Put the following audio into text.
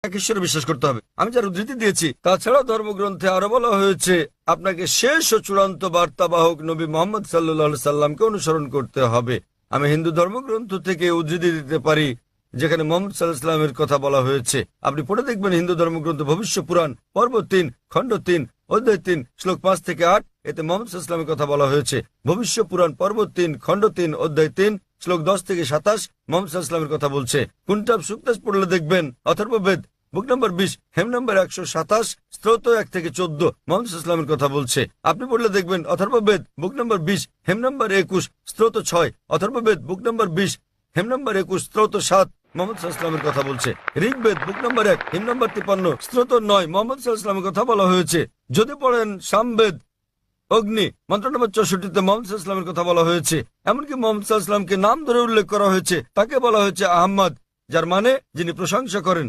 এক ঈশ্বরে বিশ্বাস করতে হবে। আমি যার উদ্ধৃতি দিয়েছি, তাছাড়াও ধর্মগ্রন্থে আরো বলা হয়েছে আপনাকে শেষ ও চূড়ান্ত বার্তাবাহক নবী মোহাম্মদ সাল্লাল্লাহু সাল্লামকে অনুসরণ করতে হবে। আমি হিন্দু ধর্মগ্রন্থ থেকে উদ্ধৃতি দিতে পারি যেখানে মোহাম্মদ সাল্লাল্লাহু আলাইহি ওয়াসাল্লামের কথা বলা হয়েছে। আপনি পড়ে দেখবেন হিন্দু ধর্মগ্রন্থ ভবিষ্য পুরাণ পর্ব ৩ খণ্ড ৩ অধ্যায় ৩ শ্লোক ৫ থেকে ৮, এতে মোহাম্মদ সাল্লাল্লাহু আলাইহি ওয়াসাল্লামের কথা বলা হয়েছে। ভবিষ্য পুরাণ পর্ব ৩ খণ্ড ৩ অধ্যায় ৩ শ্লোক ১০ থেকে ২৭ মোহাম্মদ সাল্লাল্লাহু আলাইহি ওয়াসাল্লামের কথা বলছে। কুনটাব সুক্তাস পড়লে দেখবেন অথর্ববেদ বুক নম্বর ২০ হেম নম্বর ১২৭ স্তোত্র ১ থেকে ১৪ মোহাম্মদ সাল্লাল্লাহু আলাইহি ওয়াসাল্লামের কথা বলছে। আপনি পড়লে দেখবেন অথর্ববেদ বুক নম্বর ২০ হেম নম্বর ২১ স্তোত্র ৬, অথর্ববেদ বুক নম্বর ২০ হেম নম্বর ২১ স্তোত্র ৭ মোহাম্মদ সাল্লাল্লাহু আলাইহি ওয়াসাল্লামের কথা বলছে। ঋগ্বেদ বুক নম্বর ১ হেম নম্বর ৫৩ স্তোত্র ৯ মোহাম্মদ সাল্লাল্লাহু আলাইহি ওয়াসাল্লামের কথা বলা হয়েছে। যদি পড়েন সামবেদ অগ্নি মন্ত্র নম্বর ৬৪-তে মোহাম্মদ সাল্লাল্লাহু আলাইহি ওয়াসাল্লামের কথা বলা হয়েছে। এমনকি মোহাম্মদ সাল্লাল্লাহু আলাইহি ওয়াসাল্লামকে নাম ধরে উল্লেখ করা হয়েছে। তাকে বলা হয়েছে আহমদ, যার মানে যিনি প্রশংসা করেন।